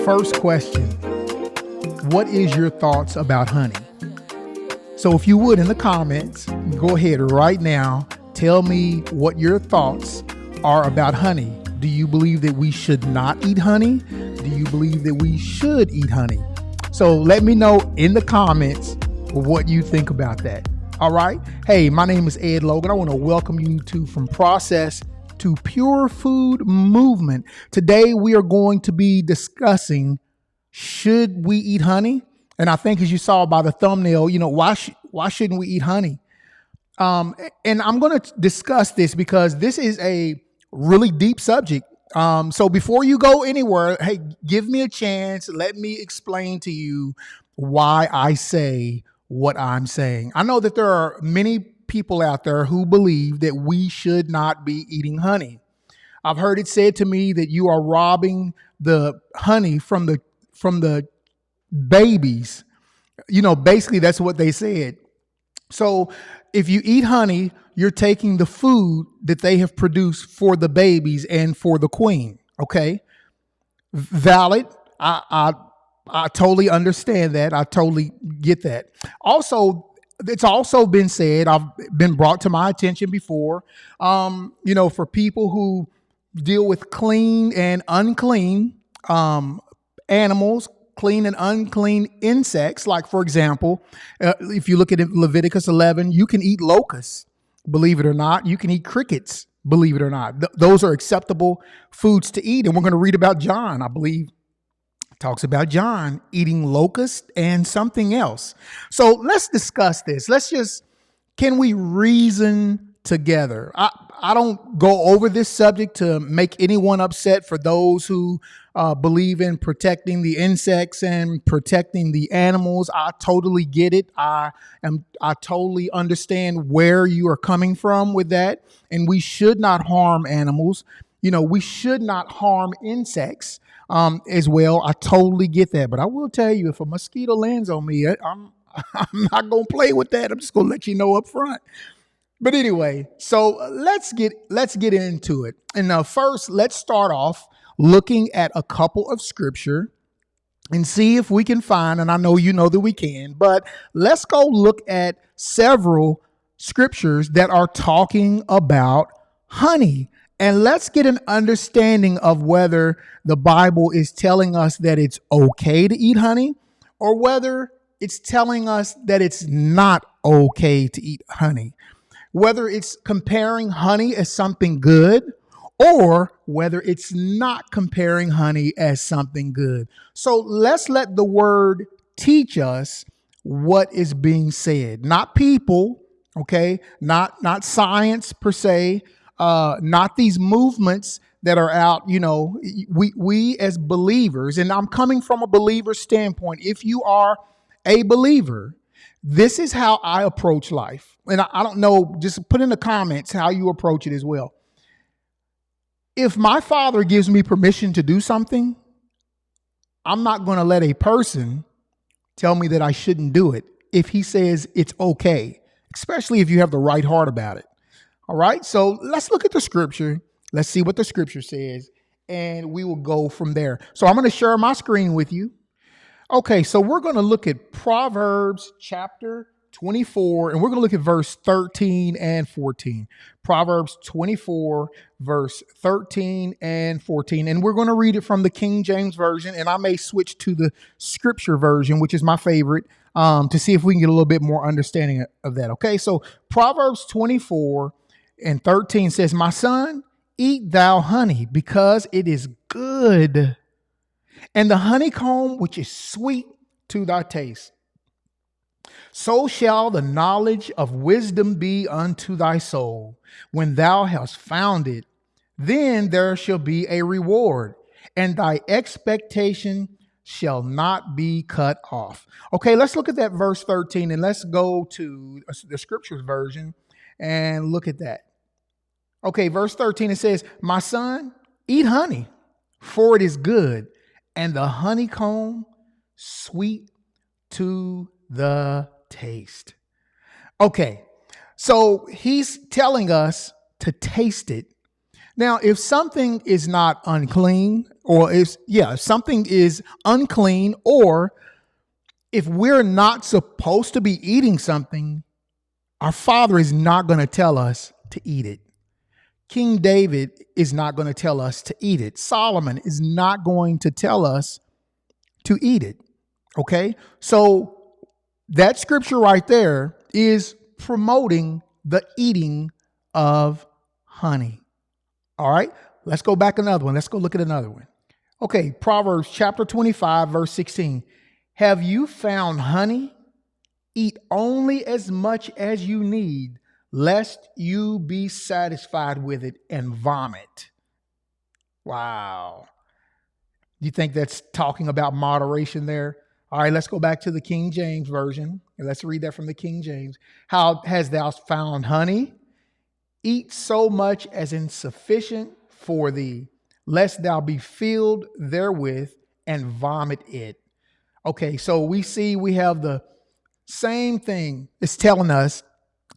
First question, what is your thoughts about honey? So if you would, in the comments, go ahead right now, tell me what your thoughts are about honey. Do you believe that we should not eat honey? Do you believe that we should eat honey? So let me know in the comments what you think about that. All right. Hey, my name is Ed Logan. I want to welcome you to From Process to Pure Food Movement. Today we are going to be discussing, should we eat honey? And I think, as you saw by the thumbnail, why shouldn't we eat honey? And I'm going to discuss this because this is a really deep subject. So before you go anywhere, hey, give me a chance. Let me explain to you why I say what I'm saying. I know that there are many people out there who believe that we should not be eating honey. I've heard it said to me that you are robbing the honey from the babies. Basically that's what they said. So if you eat honey, you're taking the food that they have produced for the babies and for the queen. Okay. Valid. I totally understand that. I totally get that. Also, it's also been said, I've been brought to my attention before, for people who deal with clean and unclean animals, clean and unclean insects. Like, for example, if you look at Leviticus 11, you can eat locusts, believe it or not. You can eat crickets, believe it or not. Those are acceptable foods to eat. And we're going to read about John, I believe. Talks about John eating locusts and something else. So let's discuss this. Can we reason together? I don't go over this subject to make anyone upset. For those who believe in protecting the insects and protecting the animals, I totally get it. I totally understand where you are coming from with that. And we should not harm animals. We should not harm insects as well. I totally get that. But I will tell you, if a mosquito lands on me, I'm not going to play with that. I'm just going to let you know up front. But anyway, so let's get into it. And first, let's start off looking at a couple of scripture and see if we can find, and I know you know that we can, but let's go look at several scriptures that are talking about honey. And let's get an understanding of whether the Bible is telling us that it's okay to eat honey or whether it's telling us that it's not okay to eat honey. Whether it's comparing honey as something good or whether it's not comparing honey as something good. So let's let the word teach us what is being said. Not people, okay? Not science per se. Not these movements that are out, we as believers, and I'm coming from a believer standpoint. If you are a believer, this is how I approach life. And I don't know, just put in the comments how you approach it as well. If my father gives me permission to do something, I'm not going to let a person tell me that I shouldn't do it if he says it's okay, especially if you have the right heart about it. All right, so let's look at the scripture. Let's see what the scripture says, and we will go from there. So I'm going to share my screen with you. Okay, so we're going to look at Proverbs chapter 24, and we're going to look at verse 13 and 14. Proverbs 24, verse 13 and 14. And we're going to read it from the King James Version, and I may switch to the scripture version, which is my favorite, to see if we can get a little bit more understanding of that. Okay, so Proverbs 24 and 13 says, "My son, eat thou honey, because it is good, and the honeycomb which is sweet to thy taste. So shall the knowledge of wisdom be unto thy soul. When thou hast found it, then there shall be a reward, and thy expectation shall not be cut off." Okay, let's look at that verse 13, and let's go to the scriptures version and look at that. Okay, verse 13, it says, "My son, eat honey, for it is good, and the honeycomb sweet to the taste." Okay, so he's telling us to taste it. Now, if something is not unclean or if something is unclean, or if we're not supposed to be eating something, our Father is not going to tell us to eat it. King David is not going to tell us to eat it. Solomon is not going to tell us to eat it. Okay? So that scripture right there is promoting the eating of honey. All right? Let's go back another one. Let's go look at another one. Okay, Proverbs chapter 25, verse 16. Have you found honey? Eat only as much as you need, lest you be satisfied with it and vomit. Wow. You think that's talking about moderation there? All right, let's go back to the King James Version. And let's read that from the King James. How hast thou found honey? Eat so much as is sufficient for thee, lest thou be filled therewith and vomit it. Okay, so we have the same thing. It's telling us,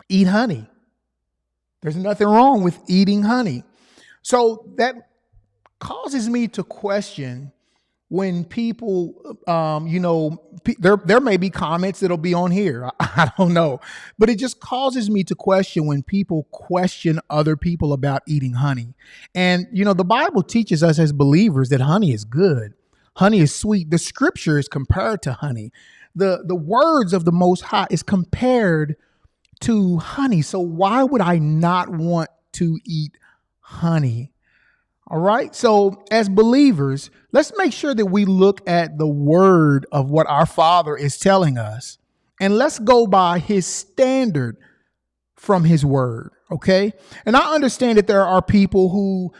eat honey. There's nothing wrong with eating honey. So that causes me to question when people, there may be comments that'll be on here. I don't know. But it just causes me to question when people question other people about eating honey. And, the Bible teaches us as believers that honey is good. Honey is sweet. The scripture is compared to honey. The words of the Most High is compared to honey. So why would I not want to eat honey? All right. So as believers, let's make sure that we look at the word of what our Father is telling us, and let's go by his standard from his word. Okay. And I understand that there are people who,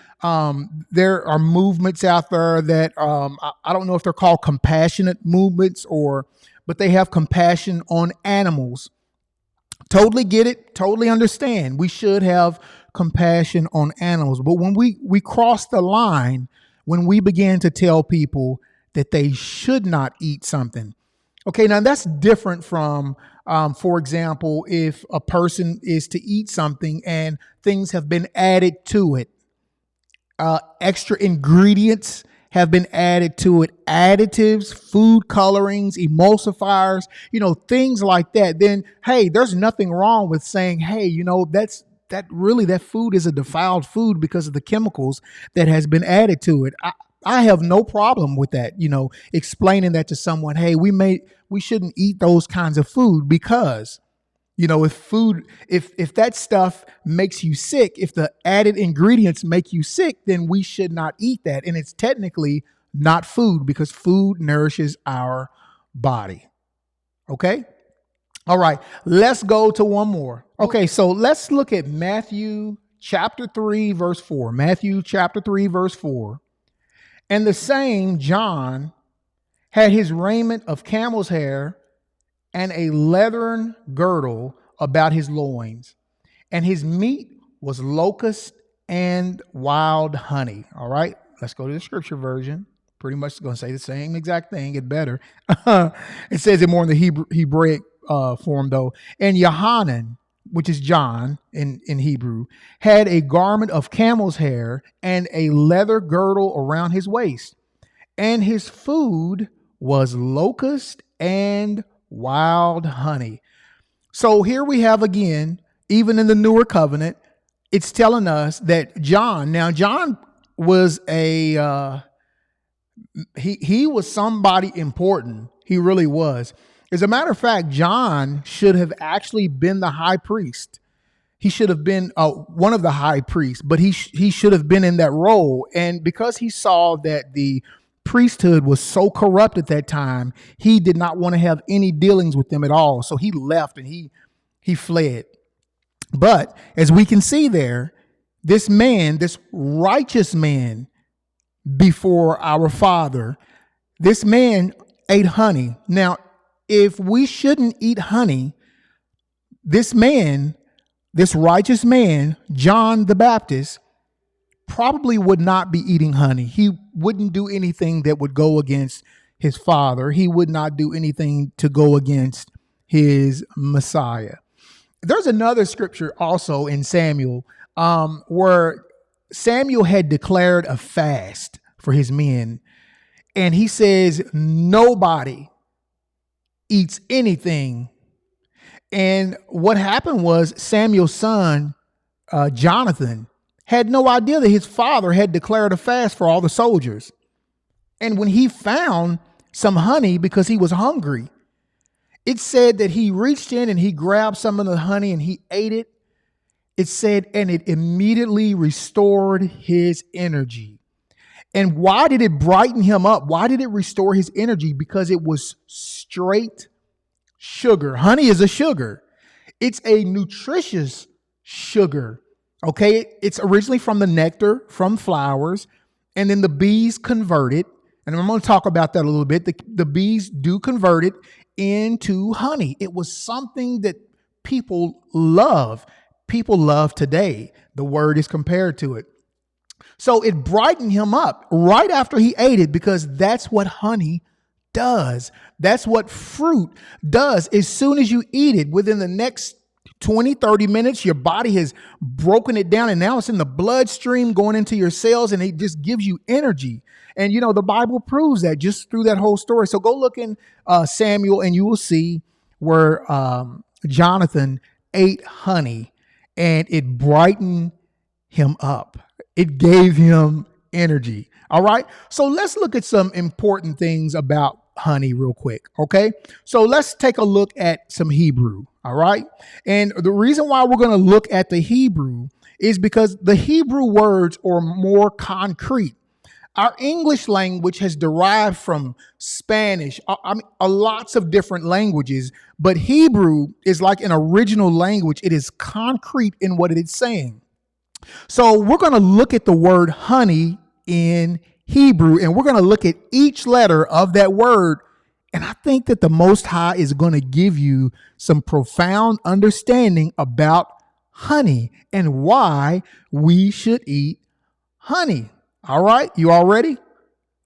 there are movements out there that, I don't know if they're called compassionate movements but they have compassion on animals. Totally get it. Totally understand. We should have compassion on animals. But when we cross the line, when we begin to tell people that they should not eat something. Okay, now that's different from, for example, if a person is to eat something and things have been added to it, extra ingredients have been added to it, additives, food colorings, emulsifiers, things like that, then, hey, there's nothing wrong with saying, hey, that food is a defiled food because of the chemicals that has been added to it. I have no problem with that, explaining that to someone, hey, we shouldn't eat those kinds of food because, if that stuff makes you sick, if the added ingredients make you sick, then we should not eat that. And it's technically not food because food nourishes our body. Okay. All right. Let's go to one more. Okay. So let's look at Matthew chapter 3, verse 4. Matthew chapter 3, verse 4. And the same John had his raiment of camel's hair and a leathern girdle about his loins, and his meat was locust and wild honey. All right, let's go to the scripture version. Pretty much going to say the same exact thing. It better. It says it more in the Hebraic form though. And Yohanan, which is John in Hebrew, had a garment of camel's hair and a leather girdle around his waist, and his food was locust and wild honey. So here we have again, even in the newer covenant, it's telling us that John was he was somebody important. He really was. As a matter of fact, John should have actually been the high priest. He should have been one of the high priests, but he should have been in that role. And because he saw that the priesthood was so corrupt at that time, he did not want to have any dealings with them at all. So he left and he fled. But as we can see there, this man, this righteous man before our Father, this man ate honey. Now, if we shouldn't eat honey, this man, this righteous man, John the Baptist, probably would not be eating honey. He wouldn't do anything that would go against his Father. He would not do anything to go against his Messiah. There's another scripture also in Samuel where Samuel had declared a fast for his men. And he says, nobody eats anything. And what happened was Samuel's son, Jonathan, had no idea that his father had declared a fast for all the soldiers. And when he found some honey because he was hungry, it said that he reached in and he grabbed some of the honey and he ate it. It said, and it immediately restored his energy. And why did it brighten him up? Why did it restore his energy? Because it was straight sugar. Honey is a sugar. It's a nutritious sugar. Okay. It's originally from the nectar from flowers, and then the bees convert it. And I'm going to talk about that a little bit. The bees do convert it into honey. It was something that people love. People love today. The word is compared to it. So it brightened him up right after he ate it, because that's what honey does. That's what fruit does. As soon as you eat it, within the next 20, 30 minutes, your body has broken it down and now it's in the bloodstream going into your cells, and it just gives you energy. And, you know, the Bible proves that just through that whole story. So go look in Samuel and you will see where Jonathan ate honey and it brightened him up. It gave him energy. All right. So let's look at some important things about honey real quick. Okay. So let's take a look at some Hebrew. All right. And the reason why we're going to look at the Hebrew is because the Hebrew words are more concrete. Our English language has derived from Spanish, lots of different languages, but Hebrew is like an original language. It is concrete in what it is saying. So we're going to look at the word honey in Hebrew, and we're going to look at each letter of that word. And I think that the Most High is going to give you some profound understanding about honey and why we should eat honey. All right. You all ready?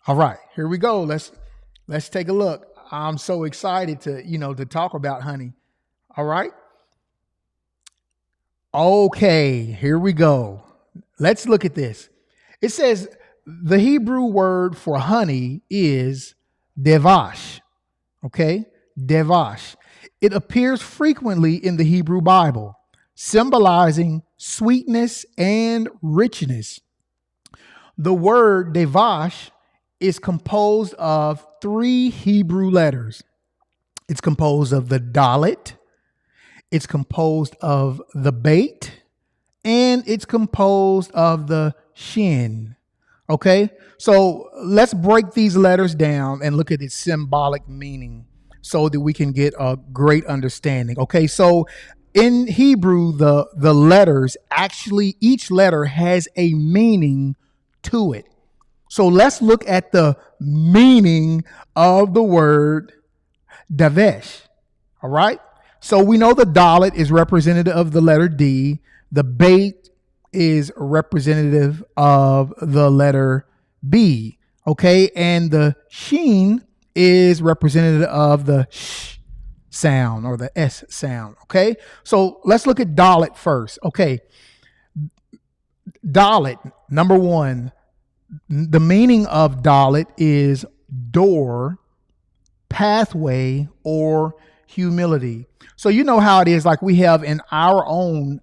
All right, here we go. Let's take a look. I'm so excited to talk about honey. All right. Okay, here we go. Let's look at this. It says the Hebrew word for honey is devash. Okay, devash. It appears frequently in the Hebrew Bible, symbolizing sweetness and richness. The word devash is composed of 3 Hebrew letters. It's composed of the dalet, it's composed of the bait, and it's composed of the shin. Okay, so let's break these letters down and look at its symbolic meaning so that we can get a great understanding. Okay, so in Hebrew, the letters, actually each letter has a meaning to it. So let's look at the meaning of the word Deash. All right. So we know the dalet is representative of the letter D. The bait is representative of the letter B. Okay. And the sheen is representative of the sh sound or the S sound. Okay. So let's look at dalet first. Okay. Dalet, number one, the meaning of dalet is door, pathway, or humility. So you know how it is, like we have in our own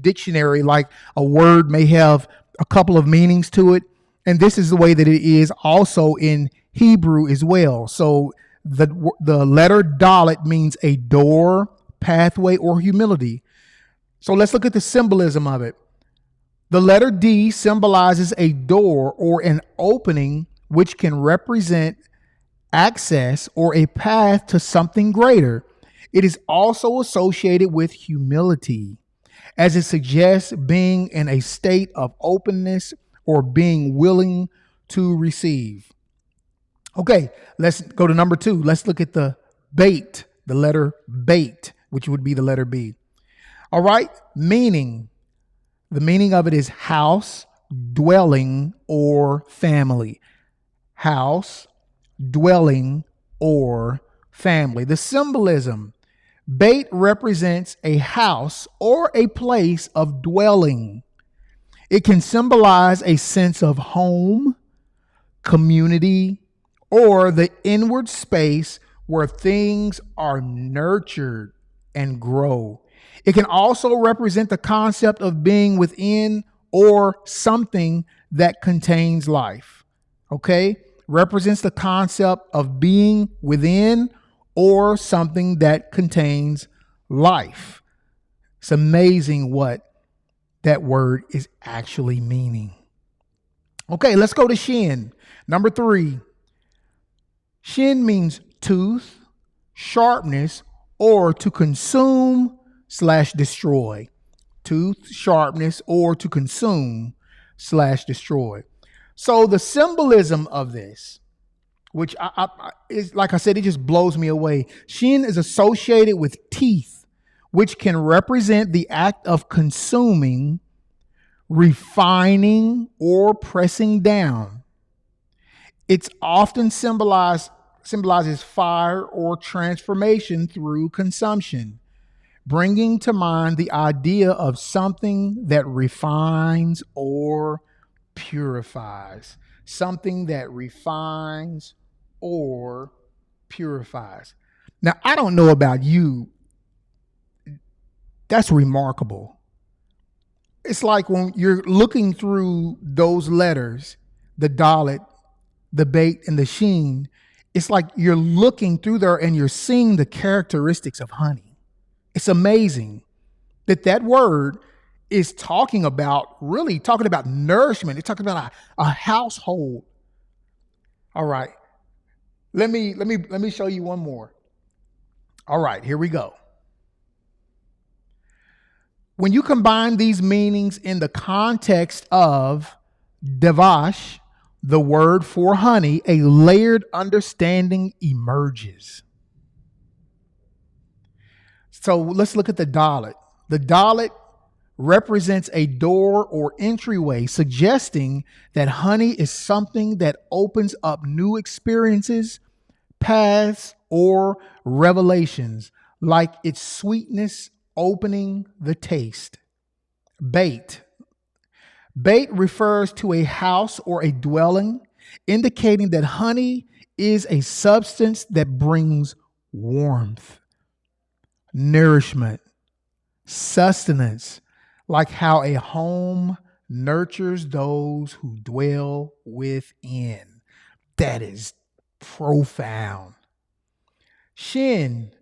dictionary, like a word may have a couple of meanings to it. And this is the way that it is also in Hebrew as well. So the letter dalet means a door, pathway, or humility. So let's look at the symbolism of it. The letter D symbolizes a door or an opening, which can represent access or a path to something greater. It is also associated with humility, as it suggests being in a state of openness or being willing to receive. Okay, let's go to number 2. Let's look at the bait, the letter bait, which would be the letter B. All right, meaning. The meaning of it is house, dwelling, or family. House, dwelling, or family. The symbolism. Bait represents a house or a place of dwelling. It can symbolize a sense of home, community, or the inward space where things are nurtured and grow. It can also represent the concept of being within or something that contains life. Okay? Represents the concept of being within or something that contains life. It's amazing what that word is actually meaning. Okay, let's go to shin. Number 3. Shin means tooth, sharpness, or to consume/destroy. Tooth, sharpness, or to consume/destroy. So the symbolism of this, which is, like I said, it just blows me away. Shin is associated with teeth, which can represent the act of consuming, refining, or pressing down. It's often symbolizes fire or transformation through consumption, bringing to mind the idea of something that refines or purifies. Something that refines or purifies. Now, I don't know about you. That's remarkable. It's like when you're looking through those letters, the dalet, the bait, and the sheen, it's like you're looking through there and you're seeing the characteristics of honey. It's amazing that word is talking about nourishment. It's talking about a household. All right. Let me show you one more. All right, here we go. When you combine these meanings in the context of Deash, the word for honey, a layered understanding emerges. So let's look at the dalet. The dalet represents a door or entryway, suggesting that honey is something that opens up new experiences, paths, or revelations, like its sweetness opening the taste. Bait. Bait refers to a house or a dwelling, indicating that honey is a substance that brings warmth, nourishment, sustenance, like how a home nurtures those who dwell within. That is profound. Shin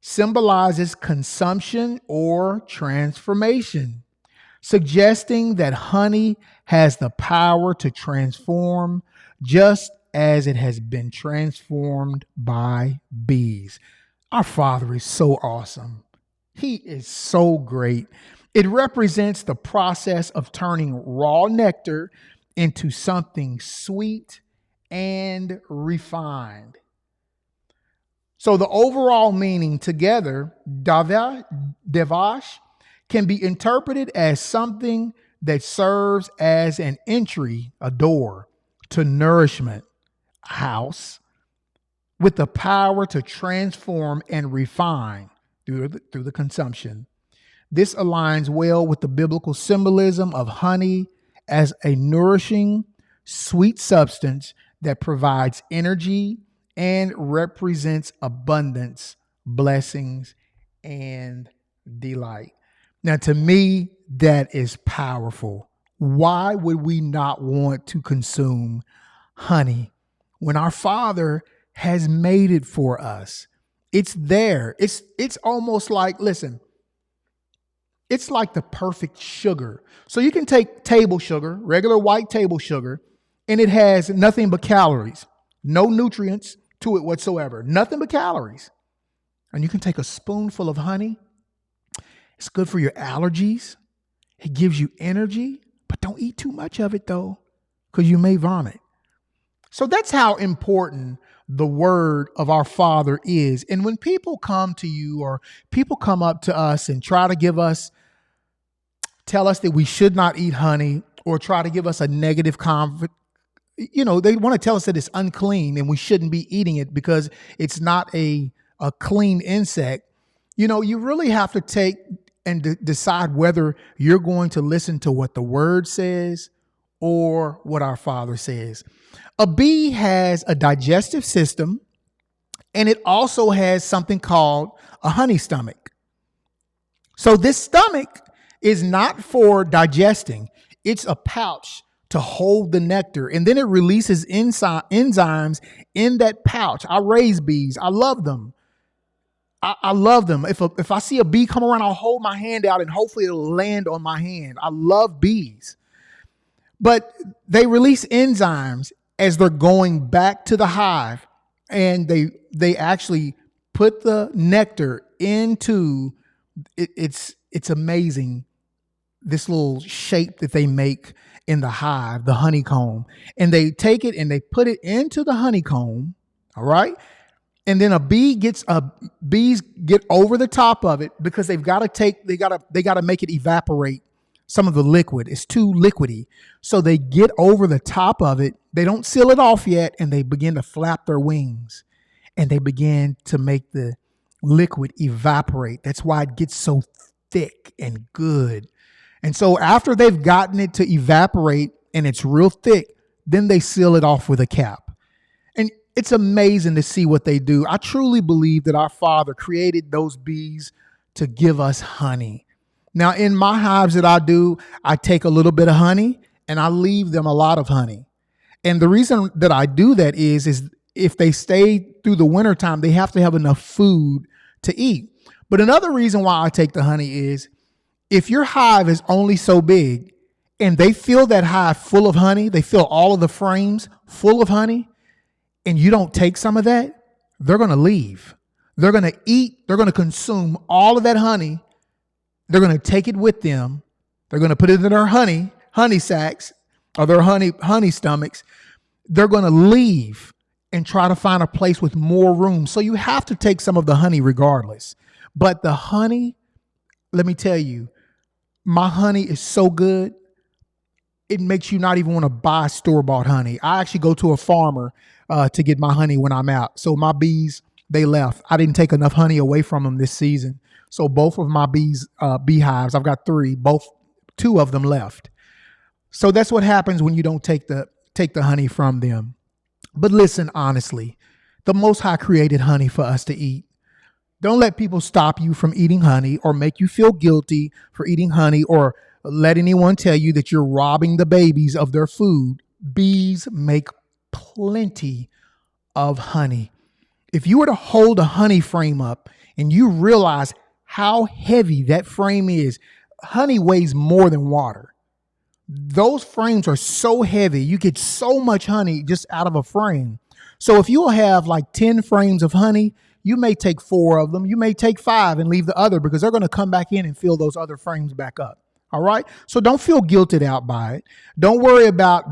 symbolizes consumption or transformation, suggesting that honey has the power to transform just as it has been transformed by bees. Our Father is so awesome. He is so great. It represents the process of turning raw nectar into something sweet and refined. So the overall meaning together, Deash, can be interpreted as something that serves as an entry, a door, to nourishment, a house, with the power to transform and refine through the consumption. This aligns well with the biblical symbolism of honey as a nourishing, sweet substance that provides energy and represents abundance, blessings, and delight. Now, to me, that is powerful. Why would we not want to consume honey when our Father has made it for us? It's there. It's almost like, listen, it's like the perfect sugar. So you can take table sugar, regular white table sugar, and it has nothing but calories, no nutrients to it whatsoever, nothing but calories. And you can take a spoonful of honey. It's good for your allergies. It gives you energy, but don't eat too much of it though, because you may vomit. So that's how important the word of our Father is. And when people come to you or people come up to us and try to tell us that we should not eat honey or try to give us a negative they want to tell us that it's unclean and we shouldn't be eating it because it's not a clean insect. You really have to take and decide whether you're going to listen to what the word says or what our Father says. A bee has a digestive system, and it also has something called a honey stomach. So this stomach is not for digesting. It's a pouch to hold the nectar, and then it releases enzymes in that pouch. I raise bees. I love them. I love them. If I see a bee come around, I'll hold my hand out and hopefully it'll land on my hand. I love bees. But they release enzymes as they're going back to the hive, and they actually put the nectar into it. It's amazing, this little shape that they make in the hive, the honeycomb, and they take it and they put it into the honeycomb. All right. And then bees get over the top of it because they got to make it evaporate some of the liquid. It's too liquidy. So they get over the top of it. They don't seal it off yet. And they begin to flap their wings and they begin to make the liquid evaporate. That's why it gets so thick and good. And so after they've gotten it to evaporate and it's real thick, then they seal it off with a cap. And it's amazing to see what they do. I truly believe that our Father created those bees to give us honey. Now, in my hives that I do, I take a little bit of honey and I leave them a lot of honey. And the reason that I do that is if they stay through the wintertime, they have to have enough food to eat. But another reason why I take the honey is if your hive is only so big and they fill that hive full of honey, they fill all of the frames full of honey, and you don't take some of that, they're going to leave. They're going to eat. They're going to consume all of that honey. They're going to take it with them. They're going to put it in their honey sacks or their honey stomachs. They're going to leave and try to find a place with more room. So you have to take some of the honey regardless. But the honey, let me tell you, my honey is so good. It makes you not even want to buy store-bought honey. I actually go to a farmer to get my honey when I'm out. So my bees, they left. I didn't take enough honey away from them this season. So both of my beehives, I've got 3, two of them left. So that's what happens when you don't take the honey from them. But listen, honestly, the Most High created honey for us to eat. Don't let people stop you from eating honey or make you feel guilty for eating honey or let anyone tell you that you're robbing the babies of their food. Bees make plenty of honey. If you were to hold a honey frame up and you realize how heavy that frame is, honey weighs more than water. Those frames are so heavy. You get so much honey just out of a frame. So if you'll have like 10 frames of honey, you may take 4 of them. You may take 5 and leave the other because they're going to come back in and fill those other frames back up. All right. So don't feel guilted out by it. Don't worry about,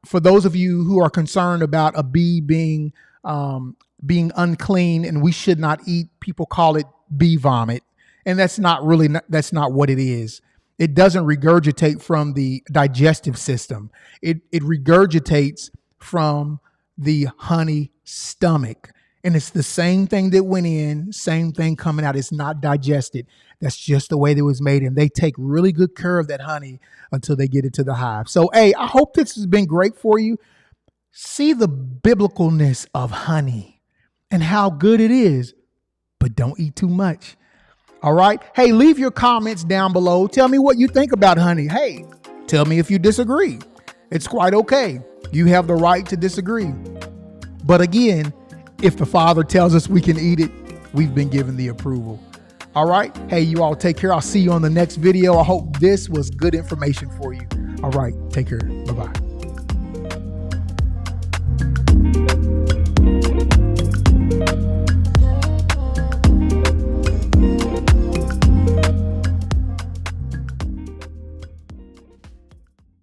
for those of you who are concerned about a bee being unclean and we should not eat, people call it bee vomit. And that's not what it is. It doesn't regurgitate from the digestive system. It regurgitates from the honey stomach. And it's the same thing that went in, same thing coming out. It's not digested. That's just the way that it was made. And they take really good care of that honey until they get it to the hive. So, hey, I hope this has been great for you. See the biblicalness of honey and how good it is, but don't eat too much. All right. Hey, leave your comments down below. Tell me what you think about honey. Hey, tell me if you disagree. It's quite okay. You have the right to disagree. But again, if the Father tells us we can eat it, we've been given the approval. All right. Hey, you all take care. I'll see you on the next video. I hope this was good information for you. All right. Take care.